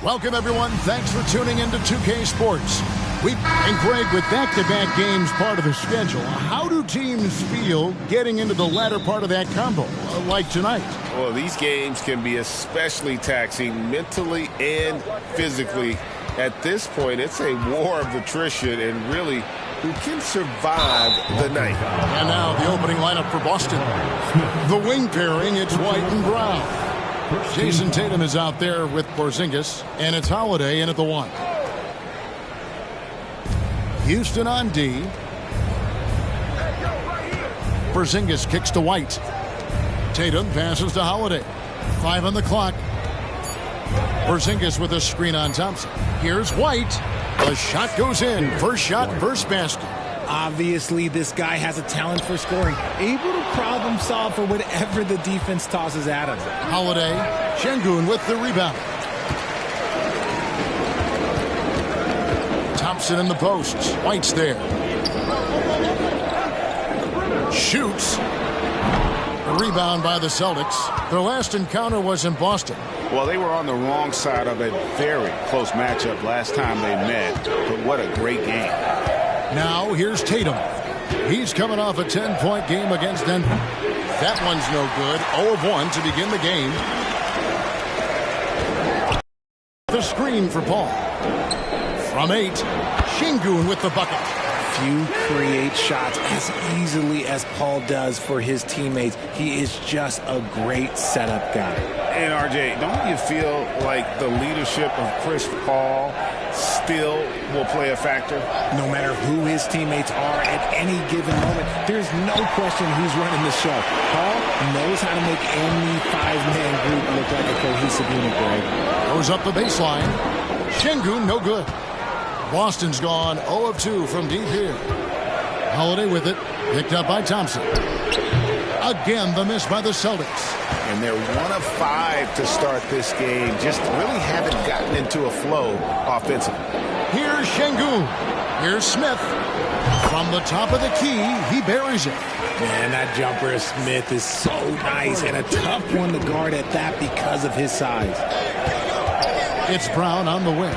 Welcome, everyone. Thanks for tuning into 2K Sports. And Greg, with back-to-back games part of the schedule, how do teams feel getting into the latter part of that combo, like tonight? Well, these games can be especially taxing mentally and physically. At this point, it's a war of attrition, and really, who can survive the night? And now the opening lineup for Boston. The wing pairing, it's White and Brown. Jason Tatum is out there with Porzingis, and it's Holiday in at the 1. Houston on D. Porzingis kicks to White. Tatum passes to Holiday. 5 on the clock. Porzingis with a screen on Thompson. Here's White. The shot goes in. First shot, first basket. Obviously, this guy has a talent for scoring. Able to problem solve for whatever the defense tosses at him. Holiday. Şengün with the rebound. Thompson in the posts. White's there. Shoots. A rebound by the Celtics. Their last encounter was in Boston. Well, they were on the wrong side of a very close matchup last time they met. But what a great game. Now here's Tatum. He's coming off a 10-point game against Denver. That one's no good. 0 of 1 to begin the game. The screen for Paul. From 8, Şengün with the bucket. Few create shots as easily as Paul does for his teammates. He is just a great setup guy. And RJ, don't you feel like the leadership of Chris Paul still will play a factor? No matter who his teammates are at any given moment, there's no question who's running the show. Paul knows how to make any 5-man group look like a cohesive unit, Greg. Goes up the baseline. Şengün, no good. Boston's gone 0 of 2 from deep here. Holiday with it. Picked up by Thompson. Again, the miss by the Celtics. And they're 1 of 5 to start this game. Just really haven't gotten into a flow offensively. Here's Şengün. Here's Smith. From the top of the key, he buries it. Man, that jumper of Smith is so nice and a tough one to guard at that because of his size. It's Brown on the wing.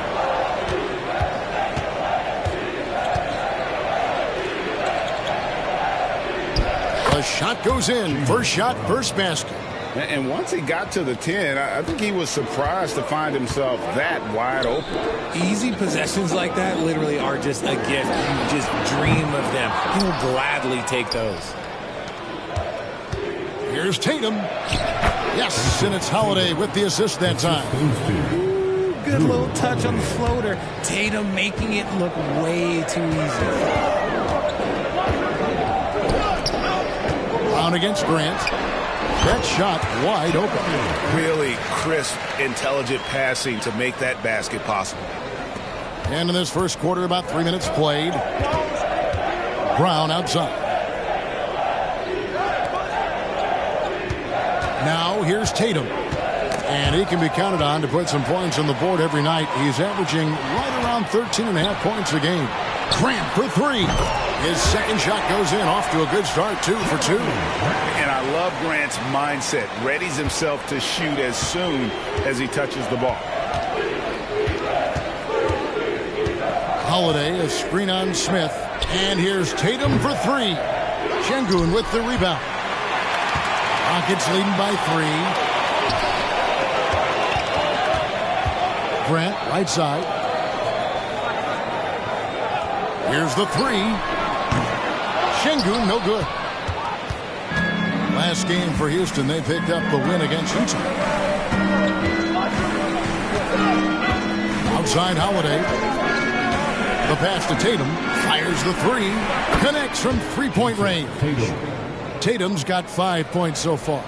The shot goes in. First shot, first basket. And once he got to the 10, I think he was surprised to find himself that wide open. Easy possessions like that literally are just a gift. You just dream of them. He'll gladly take those. Here's Tatum. Yes, and it's Holiday with the assist that time. Ooh, good little touch on the floater. Tatum making it look way too easy. Brown against Grant. That shot wide open. Really crisp, intelligent passing to make that basket possible. And in this first quarter, about 3 minutes played. Brown outside. Now here's Tatum. And he can be counted on to put some points on the board every night. He's averaging right around 13.5 points a game. Grant for 3. His second shot goes in, off to a good start, 2 for 2. And I love Grant's mindset. Readies himself to shoot as soon as he touches the ball. Holiday, a screen on Smith. And here's Tatum for 3. Şengün with the rebound. Rockets leading by 3. Grant, right side. Here's the 3. Şengün, no good. Last game for Houston, they picked up the win against Utah. Outside Holiday. The pass to Tatum. Fires the 3. Connects from three-point range. Tatum's got 5 points so far.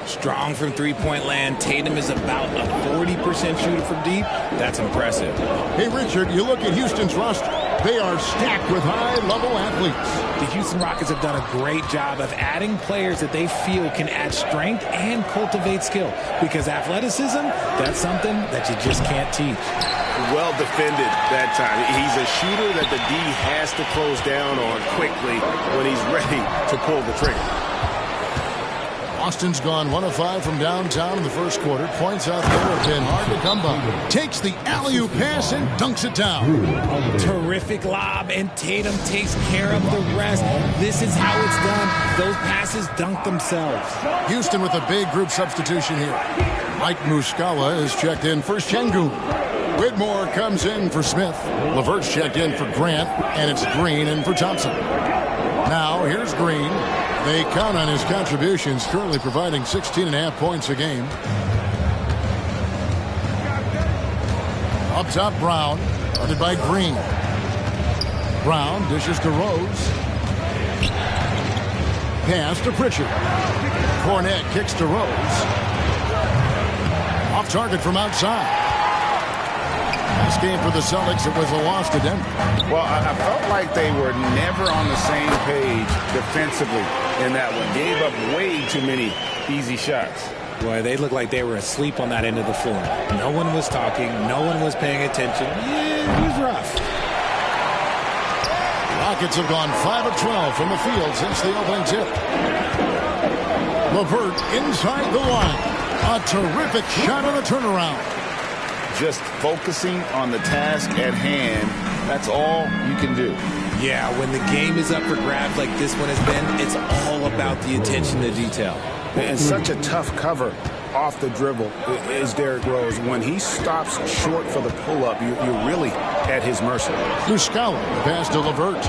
Strong from three-point land. Tatum is about a 40% shooter from deep. That's impressive. Hey, Richard, you look at Houston's roster. They are stacked with high-level athletes. The Houston Rockets have done a great job of adding players that they feel can add strength and cultivate skill. Because athleticism, that's something that you just can't teach. Well defended that time. He's a shooter that the D has to close down on quickly when he's ready to pull the trigger. Boston's gone 1 of 5 from downtown in the first quarter. Points out there have been hard to come by. Takes the alley-oop pass and dunks it down. Terrific lob, and Tatum takes care of the rest. This is how it's done. Those passes dunk themselves. Houston with a big group substitution here. Mike Muscala is checked in for Şengün. Whitmore comes in for Smith. LeVert's checked in for Grant, and it's Green in for Thompson. Now here's Green. They count on his contributions, currently providing 16.5 points a game. Up top, Brown, guarded by Green. Brown dishes to Rose. Pass to Pritchard. Kornet kicks to Rose. Off target from outside. Last game for the Celtics, it was a loss to Denver. Well, I felt like they were never on the same page defensively in that one. Gave up way too many easy shots. Boy, they looked like they were asleep on that end of the floor. No one was talking. No one was paying attention. Yeah, it was rough. Rockets have gone 5 of 12 from the field since the opening tip. LeVert inside the line. A terrific shot on the turnaround. Just focusing on the task at hand, that's all you can do. Yeah, when the game is up for grabs like this one has been, it's all about the attention to detail. And such a tough cover off the dribble is Derrick Rose. When he stops short for the pull-up, you're really at his mercy. Muscala pass to LeVert.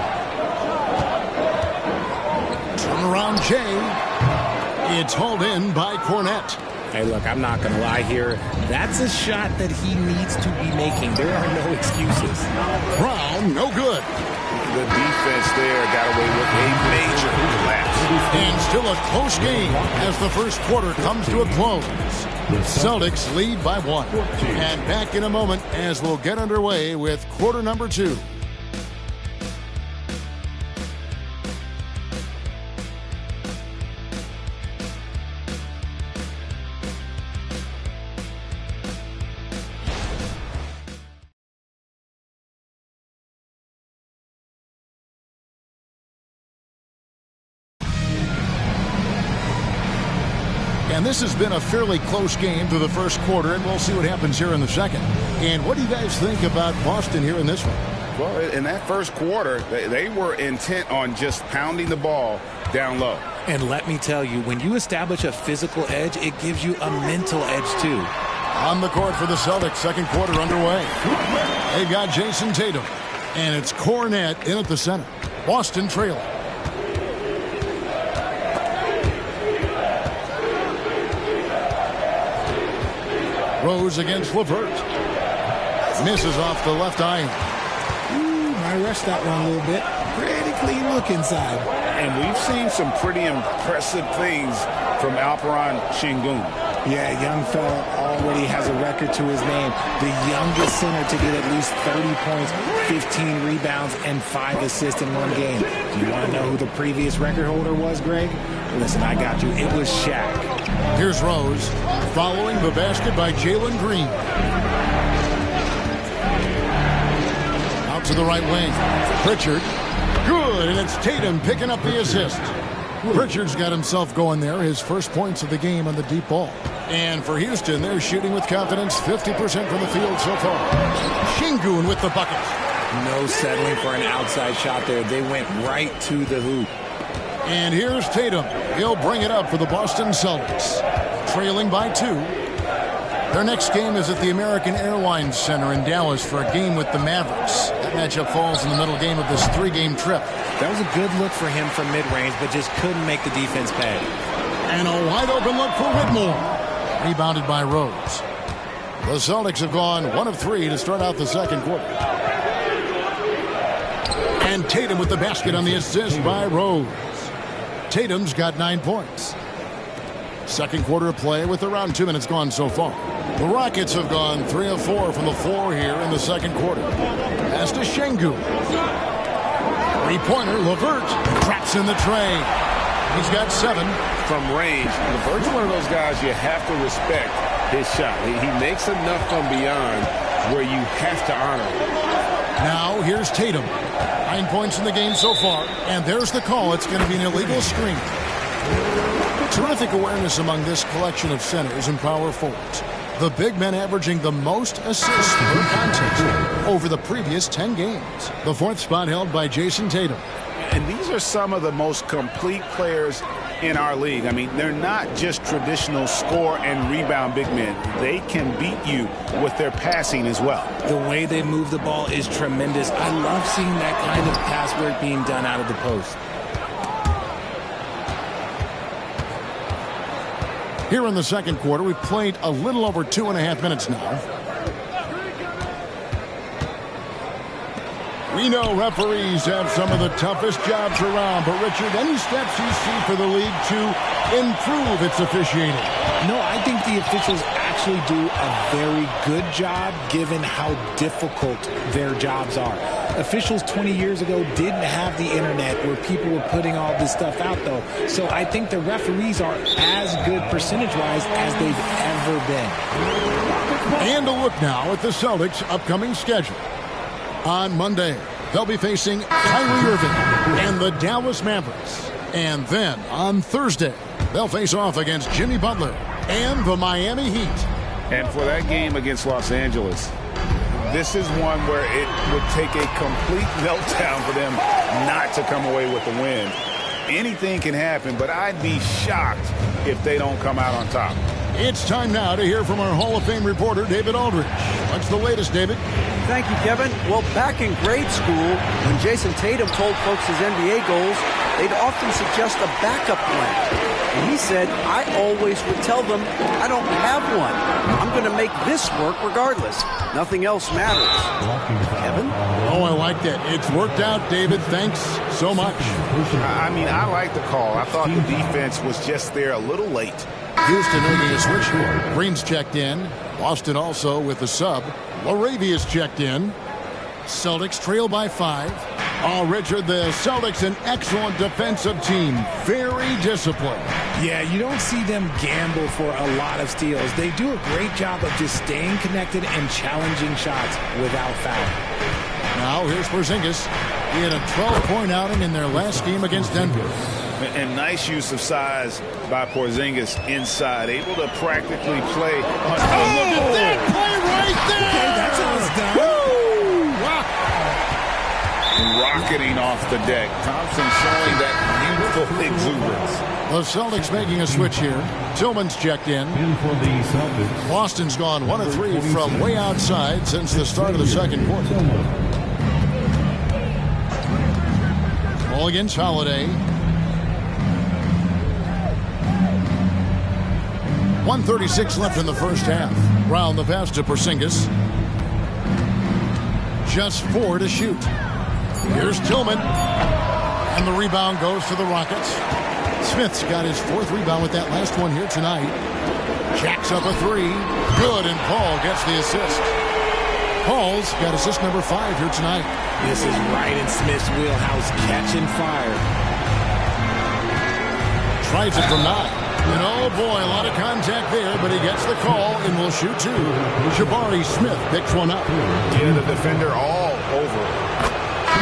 Turnaround Jay. It's hauled in by Kornet. Hey, look, I'm not going to lie here. That's a shot that he needs to be making. There are no excuses. Brown, no good. The defense there got away with a major collapse. And still a close game as the first quarter comes to a close. Celtics lead by 1. And back in a moment as we'll get underway with quarter number 2. And this has been a fairly close game through the first quarter, and we'll see what happens here in the second. And what do you guys think about Boston here in this one? Well, in that first quarter, they were intent on just pounding the ball down low. And let me tell you, when you establish a physical edge, it gives you a mental edge, too. On the court for the Celtics, second quarter underway. They've got Jason Tatum, and it's Kornet in at the center. Boston trailing. Rose against LeVert. Misses off the left iron. I rushed that one a little bit. Pretty clean look inside. And we've seen some pretty impressive things from Alperen Şengün. Yeah, young fella already has a record to his name. The youngest center to get at least 30 points, 15 rebounds, and 5 assists in one game. Do you want to know who the previous record holder was, Greg? Listen, I got you. It was Shaq. Here's Rose, following the basket by Jalen Green. Out to the right wing. Pritchard. Good, and it's Tatum picking up the assist. Pritchard's got himself going there, his first points of the game on the deep ball. And for Houston, they're shooting with confidence, 50% from the field so far. Şengün with the bucket. No settling for an outside shot there. They went right to the hoop. And here's Tatum. He'll bring it up for the Boston Celtics. Trailing by 2. Their next game is at the American Airlines Center in Dallas for a game with the Mavericks. That matchup falls in the middle game of this 3-game trip. That was a good look for him from mid-range, but just couldn't make the defense pay. And a wide-open look for Whitmore. Rebounded by Rose. The Celtics have gone 1 of 3 to start out the second quarter. And Tatum with the basket on the assist by Rose. Tatum's got 9 points. Second quarter of play with around 2 minutes gone so far. The Rockets have gone 3 of 4 from the floor here in the second quarter. Pass to Şengün. Three-pointer, LeVert traps in the tray. He's got 7. From range, LeVert's one of those guys you have to respect his shot. He makes enough from beyond where you have to honor him. Now here's Tatum. 9 points in the game so far. And there's the call. It's going to be an illegal screen. Terrific awareness among this collection of centers and power forwards. The big men averaging the most assists per contest over the previous 10 games. The fourth spot held by Jason Tatum. And these are some of the most complete players in our league. I mean, they're not just traditional score and rebound big men. They can beat you with their passing as well. The way they move the ball is tremendous. I love seeing that kind of pass work being done out of the post. Here in the second quarter, we've played a little over 2.5 minutes now. We know referees have some of the toughest jobs around, but Richard, any steps you see for the league to improve its officiating? No, I think the officials actually do a very good job given how difficult their jobs are. Officials 20 years ago didn't have the internet where people were putting all this stuff out, though. So I think the referees are as good percentage-wise as they've ever been. And a look now at the Celtics' upcoming schedule. On Monday, they'll be facing Kyrie Irving and the Dallas Mavericks. And then on Thursday, they'll face off against Jimmy Butler and the Miami Heat. And for that game against Los Angeles, this is one where it would take a complete meltdown for them not to come away with the win. Anything can happen, but I'd be shocked if they don't come out on top. It's time now to hear from our Hall of Fame reporter, David Aldridge. What's the latest, David? Thank you, Kevin. Well, back in grade school, when Jason Tatum told folks his NBA goals, they'd often suggest a backup plan. And he said, I always would tell them, I don't have one. I'm going to make this work regardless. Nothing else matters. Kevin? Oh, I like that. It's worked out, David. Thanks so much. I mean, I like the call. I thought the defense was just there a little late. Houston making a switch here. Green's checked in. Boston also with the sub. Laravia's checked in. Celtics trail by 5. Oh, Richard, the Celtics, an excellent defensive team. Very disciplined. Yeah, you don't see them gamble for a lot of steals. They do a great job of just staying connected and challenging shots without foul. Now here's Porzingis. He had a 12-point outing in their last game against Denver. And nice use of size by Porzingis inside. Able to practically play. Oh, look at that play right there! Okay, that's how it's done. Woo! Wow. Rocketing off the deck. Thompson showing that youthful exuberance. The Celtics making a switch here. Tillman's checked in. For the Celtics. Boston's gone 1 of 3 from way outside since the start of the second quarter. Ball against Holiday. 1:36 left in the first half. Round the pass to Porzingis. Just 4 to shoot. Here's Tillman. And the rebound goes to the Rockets. Smith's got his 4th rebound with that last one here tonight. Jacks up a 3. Good, and Paul gets the assist. Paul's got assist number 5 here tonight. This is right in Smith's wheelhouse, catching fire. Tries it from 9. And oh boy, a lot of contact there, but he gets the call and will shoot 2. Jabari Smith picks one up. Yeah, the defender all over.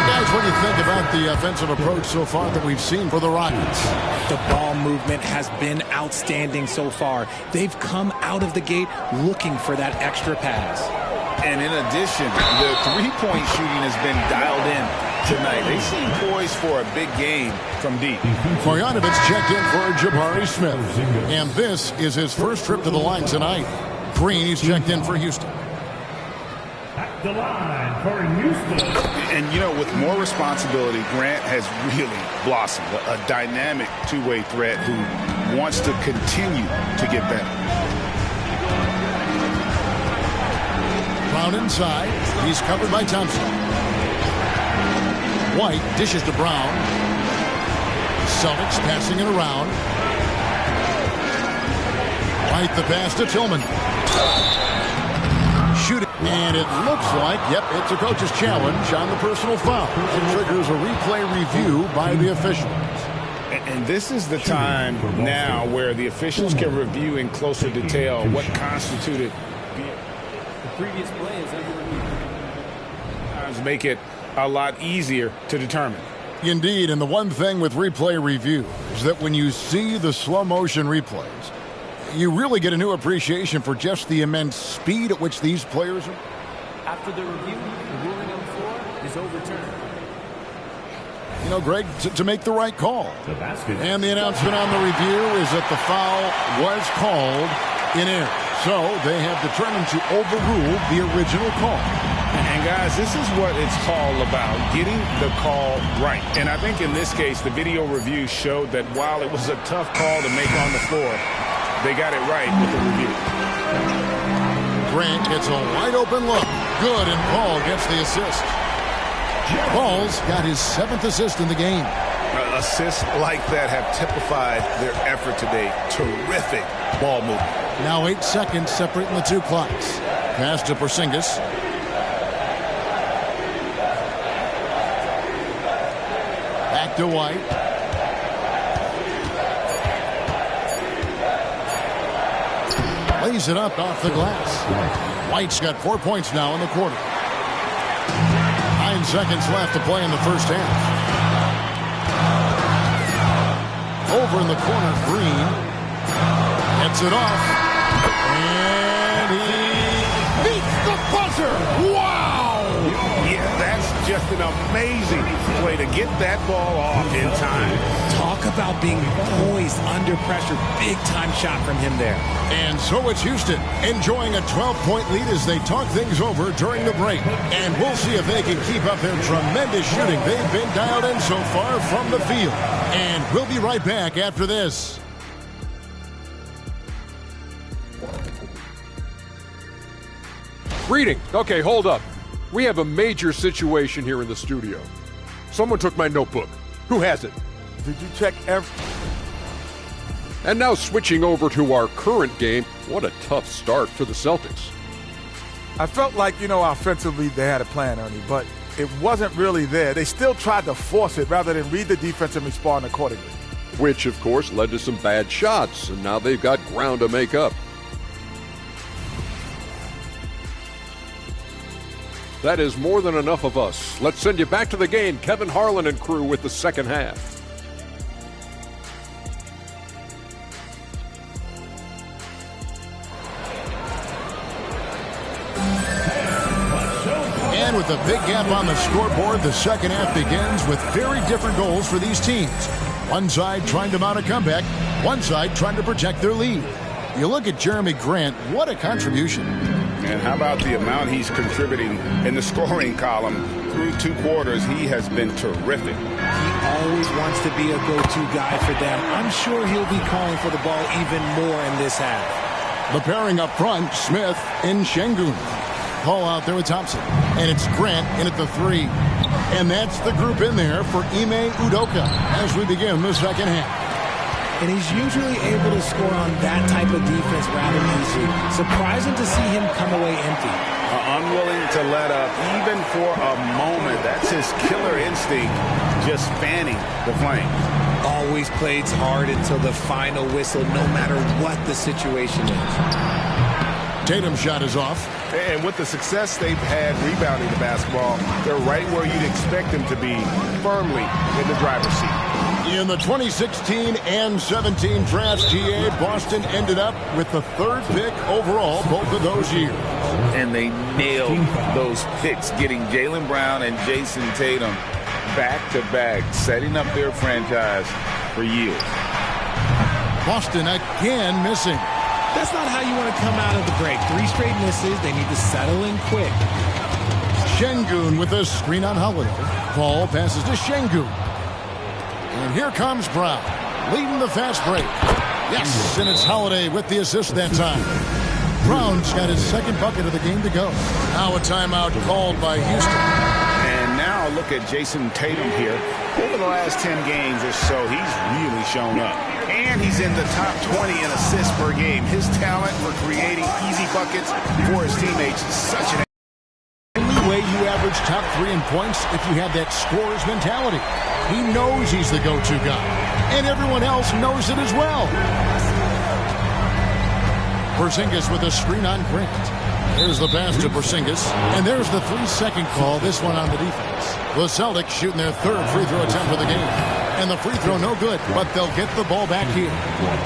Guys, what do you think about the offensive approach so far that we've seen for the Rockets? The ball movement has been outstanding so far. They've come out of the gate looking for that extra pass. And in addition, the three-point shooting has been dialed in tonight. They seem poised for a big game from deep. Marjanovic checked in for Jabari Smith. And this is his first trip to the line tonight. Green, he's checked in for Houston. At the line for Houston. And, you know, with more responsibility, Grant has really blossomed. A dynamic two-way threat who wants to continue to get better. Brown inside. He's covered by Thompson. White dishes to Brown. Celtics passing it around. White the pass to Tillman. Shoot it. And it looks like, yep, it's a coach's challenge on the personal foul. It triggers a replay review by the officials. And this is the time now where the officials can review in closer detail what constituted The previous play is under review. make it a lot easier to determine. Indeed, and the one thing with replay review is that when you see the slow motion replays, you really get a new appreciation for just the immense speed at which these players are. After the review, the ruling on the floor is overturned. You know, Greg, to make the right call. The basket. And the announcement on the review is that the foul was called in error. So they have determined to overrule the original call. And guys, this is what it's all about, getting the call right. And I think in this case, the video review showed that while it was a tough call to make on the floor, they got it right with the review. Grant gets a wide open look. Good, and Paul gets the assist. Paul's got his 7th assist in the game. Assists like that have typified their effort today. Terrific ball movement. Now 8 seconds separating the two clocks. Pass to Porzingis. Back to White. Lays it up off the glass. White's got 4 points now in the quarter. 9 seconds left to play in the first half. Over in the corner, Green gets it off, and he beats the buzzer. Wow! Yeah, that's just an amazing way to get that ball off in time. Talk about being poised under pressure. Big time shot from him there. And so it's Houston enjoying a 12-point lead as they talk things over during the break. And we'll see if they can keep up their tremendous shooting they've been dialed in so far from the field. And we'll be right back after this. Reading. Okay, hold up. We have a major situation here in the studio. Someone took my notebook. Who has it? Did you check every... And now switching over to our current game, what a tough start for the Celtics. I felt like, offensively they had a plan, Ernie, but it wasn't really there. They still tried to force it rather than read the defense and respond accordingly. Which, of course, led to some bad shots, and now they've got ground to make up. That is more than enough of us. Let's send you back to the game, Kevin Harlan and crew with the second half. And with a big gap on the scoreboard, the second half begins with very different goals for these teams. One side trying to mount a comeback, one side trying to protect their lead. You look at Jeremy Grant, what a contribution. And how about the amount he's contributing in the scoring column? Through 2 quarters, he has been terrific. He always wants to be a go-to guy for them. I'm sure he'll be calling for the ball even more in this half. The pairing up front, Smith and Şengün. Call out there with Thompson. And it's Grant in at the 3. And that's the group in there for Ime Udoka as we begin the second half. And he's usually able to score on that type of defense rather easily. Surprising to see him come away empty. Unwilling to let up even for a moment. That's his killer instinct, just fanning the flame. Always plays hard until the final whistle, no matter what the situation is. Tatum's shot is off. And with the success they've had rebounding the basketball, they're right where you'd expect them to be, firmly in the driver's seat. In the 2016 and 17 drafts, GA, Boston ended up with the 3rd pick overall both of those years. And they nailed those picks, getting Jaylen Brown and Jason Tatum back-to-back, setting up their franchise for years. Boston again missing. That's not how you want to come out of the break. 3 straight misses. They need to settle in quick. Şengün with a screen on Holiday. Paul passes to Şengün. And here comes Brown, leading the fast break. Yes, and it's Holiday with the assist that time. Brown's got his 2nd bucket of the game to go. Now a timeout called by Houston. And now look at Jason Tatum here. Over the last 10 games or so, he's really shown up. And he's in the top 20 in assists per game. His talent for creating easy buckets for his teammates is such an... The only way you average top 3 in points if you have that scorer's mentality. He knows he's the go-to guy. And everyone else knows it as well. Porzingis with a screen on Grant. There's the pass to Porzingis. And there's the 3-second call, this one on the defense. The Celtics shooting their third free throw attempt of the game. And the free throw no good, but they'll get the ball back here.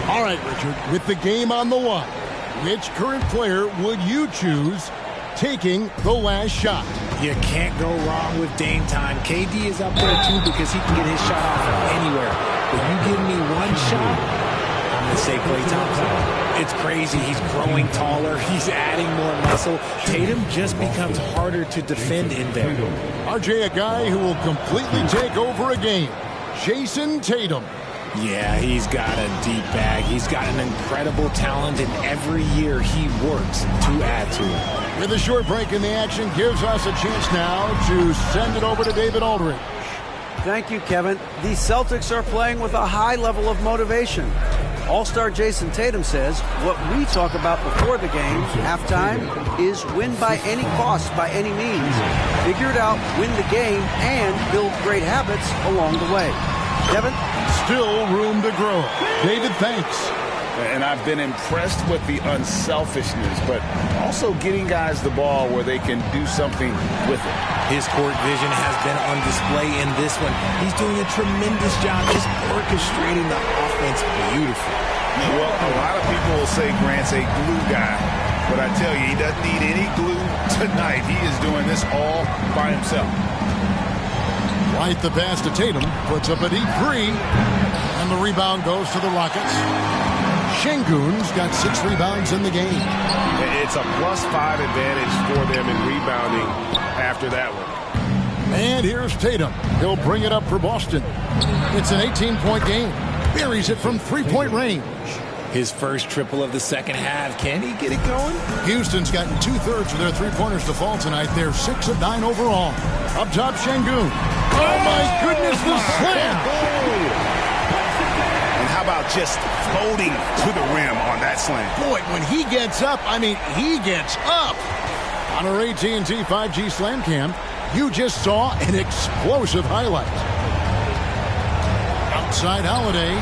All right, Richard, with the game on the line, which current player would you choose taking the last shot? You can't go wrong with Dame time. KD is up there, too, because he can get his shot off from anywhere. But you give me one shot, I'm going to say Klay Thompson. It's crazy. He's growing taller. He's adding more muscle. Tatum just becomes harder to defend in there. RJ, a guy who will completely take over a game. Jason Tatum. Yeah, he's got a deep bag. He's got an incredible talent, and every year he works to add to it. With a short break in the action, gives us a chance now to send it over to David Aldridge. Thank you, Kevin. The Celtics are playing with a high level of motivation. All-star Jason Tatum says what we talk about before the game, halftime, is win by any cost, by any means. Figure it out, win the game, and build great habits along the way. Kevin? Still room to grow. David, thanks. And I've been impressed with the unselfishness, but also getting guys the ball where they can do something with it. His court vision has been on display in this one. He's doing a tremendous job just orchestrating the offense beautifully. Well, a lot of people will say Grant's a glue guy, but I tell you, he doesn't need any glue tonight. He is doing this all by himself. White the pass to Tatum, puts up a deep three, and the rebound goes to the Rockets. Şengün's got 6 rebounds in the game. It's a +5 advantage for them in rebounding after that one. And here's Tatum. He'll bring it up for Boston. It's an 18-point game. Buries it from three-point range. His first triple of the second half. Can he get it going? Houston's gotten 2/3 of their three-pointers to fall tonight. They're 6 of 9 overall. Up top, Şengün. Oh, my goodness, the slam! How about just floating to the rim on that slam? Boy, when he gets up, I mean, he gets up. On our AT&T 5G Slam Cam, you just saw an explosive highlight. Outside Holiday.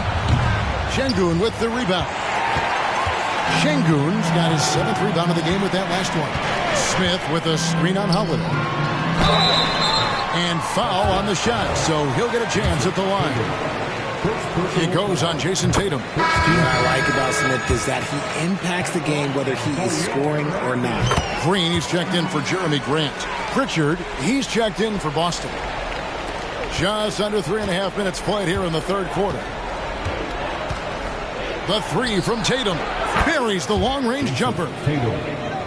Şengün with the rebound. Şengün's got his 7th rebound of the game with that last one. Smith with a screen on Holiday. And foul on the shot, so he'll get a chance at the line. It goes on Jason Tatum. What I like about Smith is that he impacts the game whether he is scoring or not. Green, he's checked in for Jeremy Grant. Pritchard, he's checked in for Boston. Just under 3.5 minutes played here in the third quarter. The three from Tatum. Buries the long-range jumper.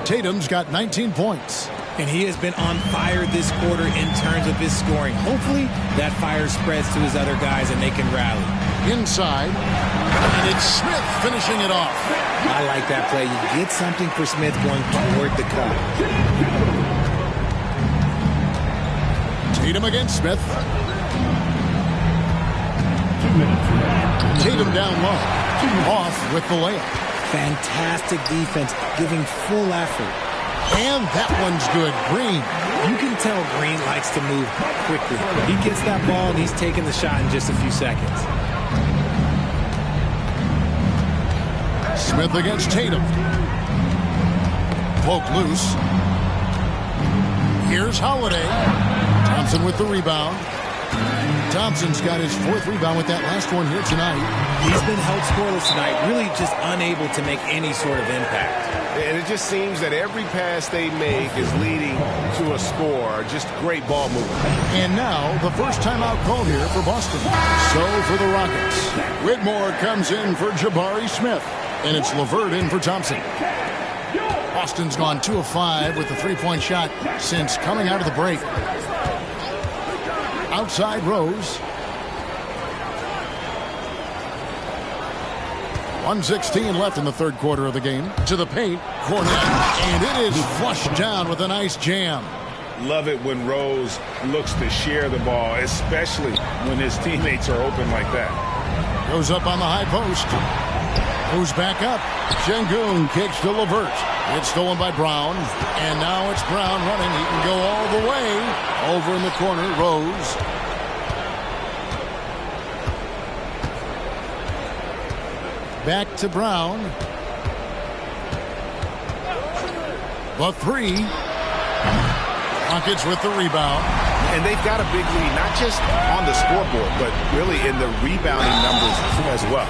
Tatum's got 19 points. And he has been on fire this quarter in terms of his scoring. Hopefully, that fire spreads to his other guys and they can rally. Inside, and it's Smith finishing it off. I like that play. You get something for Smith going toward the cup. Tatum against Smith. Tatum down low. Off with the layup. Fantastic defense, giving full effort. And that one's good. Green. You can tell Green likes to move quickly. He gets that ball and he's taking the shot in just a few seconds. Smith against Tatum. Poke loose. Here's Holiday. Thompson with the rebound. Thompson's got his 4th rebound with that last one here tonight. He's been held scoreless tonight, really just unable to make any sort of impact. And it just seems that every pass they make is leading to a score. Just great ball movement. And now, the first timeout called here for Boston. So for the Rockets, Whitmore comes in for Jabari Smith. And it's LeVert in for Thompson. Boston's gone 2 of 5 with the three-point shot since coming out of the break. Outside Rose. 1:16 left in the third quarter of the game. To the paint, Kornet, and it is flushed down with a nice jam. Love it when Rose looks to share the ball, especially when his teammates are open like that. Goes up on the high post. Goes back up. Şengün kicks to LeVert. It's stolen by Brown. And now it's Brown running. He can go all the way. Over in the corner, Rose. Back to Brown. The three. Rockets with the rebound. And they've got a big lead, not just on the scoreboard, but really in the rebounding numbers as well.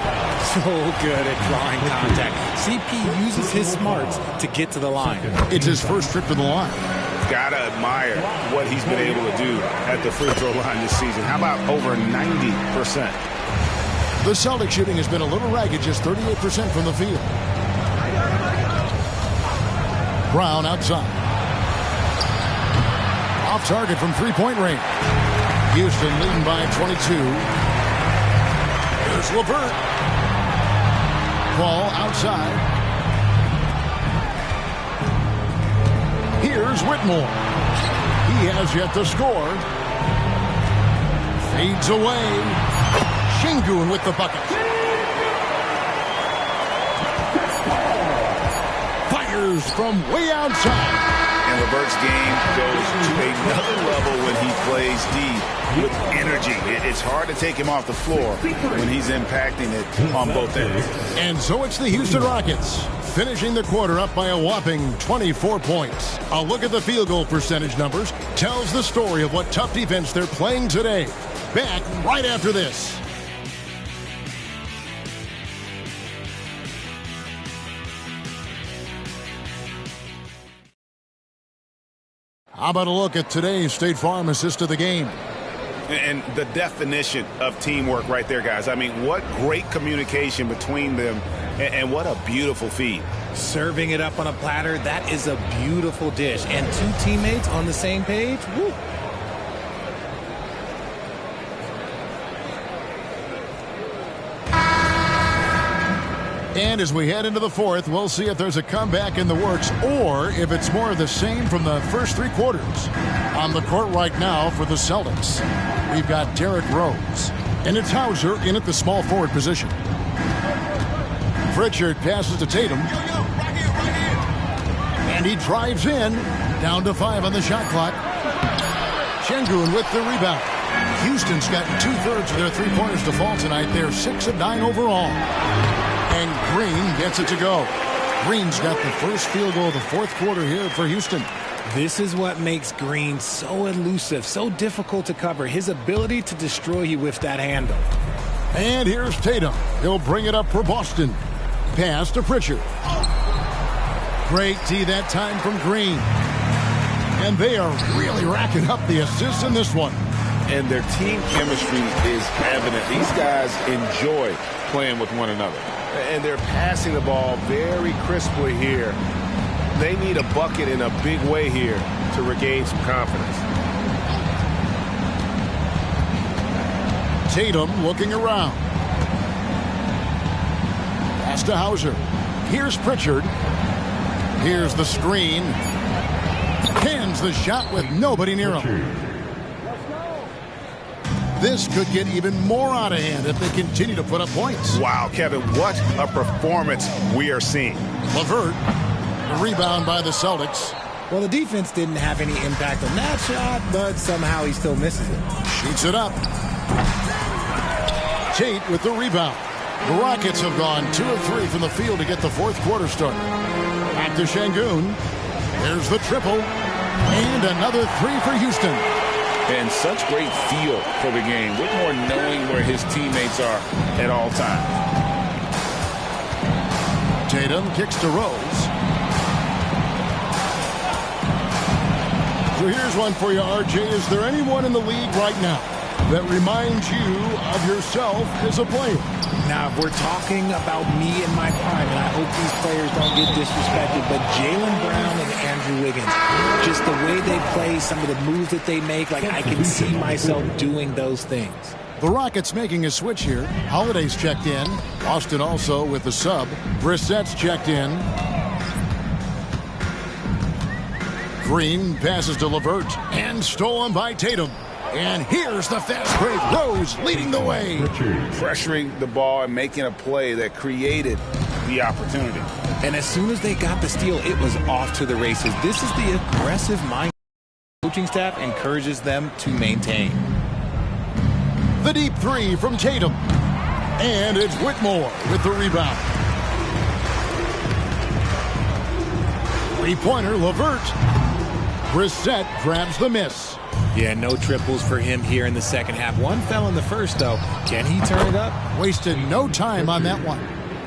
So good at drawing contact. CP uses his smarts to get to the line. It's his first trip to the line. Gotta admire what he's been able to do at the free throw line this season. How about over 90%? The Celtics shooting has been a little ragged, just 38% from the field. Brown outside. Off target from three-point range. Houston leading by 22. Here's LeVert. Ball outside. Here's Whitmore. He has yet to score. Fades away. Şengün with the bucket. Fires from way outside. And LeVert's game goes to another level when he plays deep with energy. It's hard to take him off the floor when he's impacting it on both ends. And so it's the Houston Rockets finishing the quarter up by a whopping 24 points. A look at the field goal percentage numbers tells the story of what tough defense they're playing today. Back right after this. How about a look at today's State Farm assist of the game? And the definition of teamwork right there, guys. I mean, what great communication between them, and what a beautiful feed. Serving it up on a platter, that is a beautiful dish. And two teammates on the same page, woo. And as we head into the fourth, we'll see if there's a comeback in the works or if it's more of the same from the first three quarters. On the court right now for the Celtics, we've got Derrick Rose. And it's Hauser in at the small forward position. Pritchard passes to Tatum. And he drives in. Down to 5 on the shot clock. Şengün with the rebound. Houston's gotten 2/3 of their three-pointers to fall tonight. They're 6 of 9 overall. And Green gets it to go. Green's got the first field goal of the fourth quarter here for Houston. This is what makes Green so elusive, so difficult to cover. His ability to destroy you with that handle. And here's Tatum. He'll bring it up for Boston. Pass to Pritchard. Great D that time from Green. And they are really racking up the assists in this one. And their team chemistry is evident. These guys enjoy playing with one another. And they're passing the ball very crisply here. They need a bucket in a big way here to regain some confidence. Tatum looking around. Pass to Hauser. Here's Pritchard. Here's the screen. Hands the shot with nobody near him. This could get even more out of hand if they continue to put up points. Wow, Kevin, what a performance we are seeing. LeVert, the rebound by the Celtics. Well, the defense didn't have any impact on that shot, but somehow he still misses it. Shoots it up. Tate with the rebound. The Rockets have gone 2 of 3 from the field to get the fourth quarter started. Back to Şengün. There's the triple. And another 3 for Houston. And such great feel for the game. Whitmore knowing where his teammates are at all times. Tatum kicks to Rose. So here's one for you, RJ. Is there anyone in the league right now that reminds you of yourself as a player? Now, if we're talking about me in my prime, and I hope these players don't get disrespected, but Jaylen Brown and Andrew Wiggins, just the way they play, some of the moves that they make, like I can see myself doing those things. The Rockets making a switch here. Holiday's checked in. Austin also with the sub. Brissett's checked in. Green passes to LeVert and stolen by Tatum. And here's the fast break. Rose leading the way. Pressuring the ball and making a play that created the opportunity. And as soon as they got the steal, it was off to the races. This is the aggressive mind coaching staff encourages them to maintain. The deep 3 from Tatum. And it's Whitmore with the rebound. Three-pointer, LeVert. Brissett grabs the miss. Yeah, no triples for him here in the second half. One fell in the first, though. Can he turn it up? Wasted no time on that one.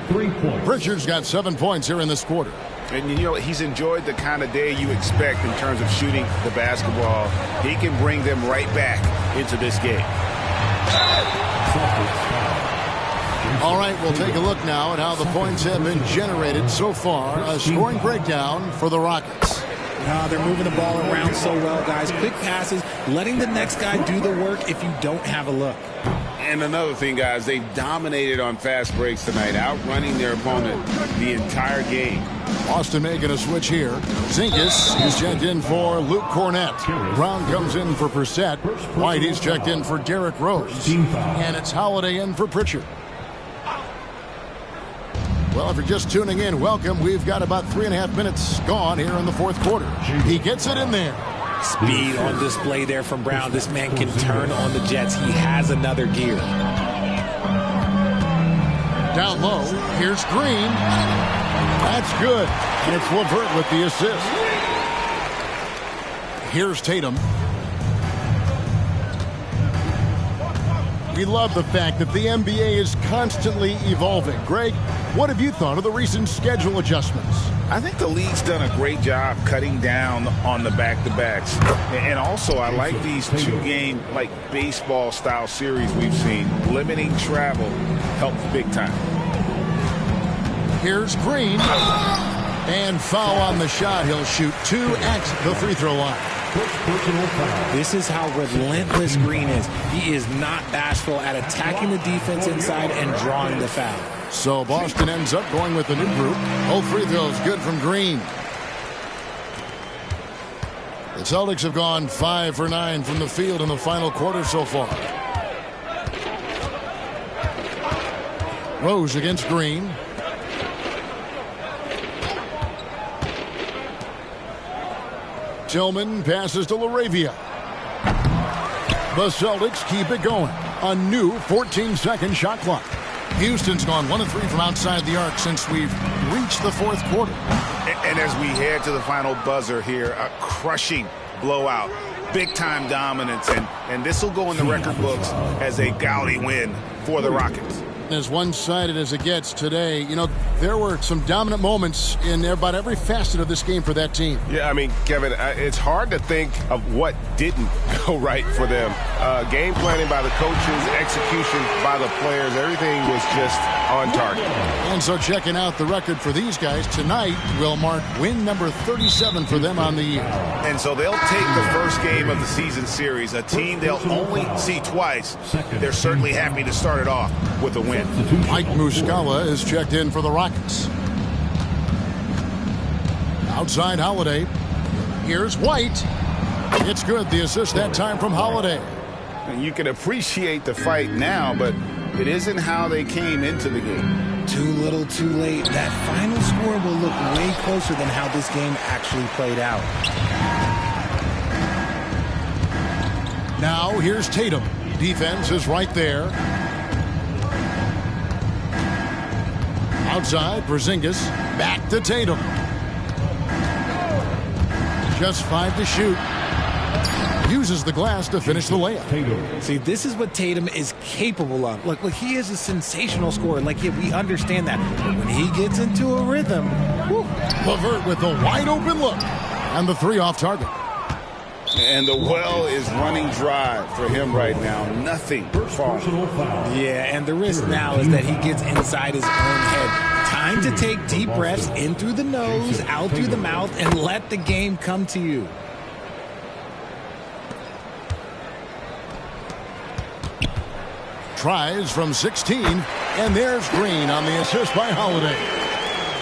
3 points. Pritchard's got 7 points here in this quarter. And, you know, he's enjoyed the kind of day you expect in terms of shooting the basketball. He can bring them right back into this game. All right, we'll take a look now at how the points have been generated so far. A scoring breakdown for the Rockets. They're moving the ball around so well, guys. Quick passes, letting the next guy do the work if you don't have a look. And another thing, guys, they've dominated on fast breaks tonight, outrunning their opponent the entire game. Boston making a switch here. Zingas is checked in for Luke Cornett. Brown comes in for Brissett. White is checked in for Derrick Rose. And it's Holiday in for Pritchard. Well, if you're just tuning in, welcome. We've got about 3.5 minutes gone here in the fourth quarter. He gets it in there. Speed on display there from Brown. This man can turn on the Jets. He has another gear. Down low, here's Green. That's good. And it's LeVert with the assist. Here's Tatum. We love the fact that the NBA is constantly evolving. Greg, what have you thought of the recent schedule adjustments? I think the league's done a great job cutting down on the back-to-backs. And also, I like these two-game, like baseball-style series we've seen. Limiting travel helps big time. Here's Green. And foul on the shot. He'll shoot 2 at the free throw line. This is how relentless Green is. He is not bashful at attacking the defense inside and drawing the foul. So Boston ends up going with the new group. Both free throws good from Green. The Celtics have gone 5 for 9 from the field in the final quarter so far. Rose against Green. Tillman passes to LaRavia. The Celtics keep it going. A new 14-second shot clock. Houston's gone 1 of 3 from outside the arc since we've reached the fourth quarter. And as we head to the final buzzer here, a crushing blowout. Big-time dominance. And this will go in the record books as a gaudy win for the Rockets. As one-sided as it gets today, you know, there were some dominant moments in about every facet of this game for that team. Yeah, I mean, Kevin, it's hard to think of what didn't go right for them. Game planning by the coaches, execution by the players, everything was just on target. And so checking out the record for these guys, tonight will mark win number 37 for them on the year. And so they'll take the first game of the season series, a team they'll only see twice. They're certainly happy to start it off with a win. Mike Muscala is checked in for the Rockets. Outside Holiday. Here's White. It's good. The assist that time from Holiday. And you can appreciate the fight now, but it isn't how they came into the game. Too little, too late. That final score will look way closer than how this game actually played out. Now here's Tatum. Defense is right there. Outside, Porzingis. Back to Tatum. Just 5 to shoot. Uses the glass to finish the layup. See, this is what Tatum is capable of. Look, he is a sensational scorer. Like, yeah, we understand that. But when he gets into a rhythm, whew. LeVert with the wide open look. And the 3 off target. And the well is running dry for him right now. Nothing falling. Yeah, and the risk now is that he gets inside his own head. Time to take deep breaths in through the nose, out through the mouth, and let the game come to you. Tries from 16, and there's Green on the assist by Holiday.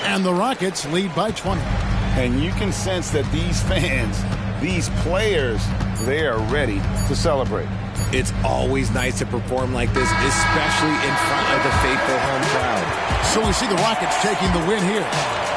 And the Rockets lead by 20. And you can sense that these fans, these players, they are ready to celebrate. It's always nice to perform like this, especially in front of the faithful home crowd. So we see the Rockets taking the win here.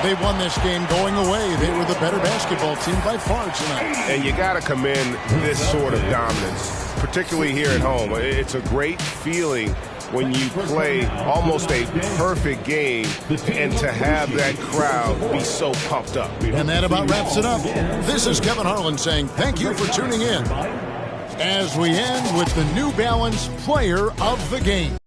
They won this game going away. They were the better basketball team by far tonight. And you got to commend this sort of dominance, particularly here at home. It's a great feeling when you play almost a perfect game and to have that crowd be so pumped up. And that about wraps it up. This is Kevin Harlan saying thank you for tuning in. as we end with the New Balance Player of the Game.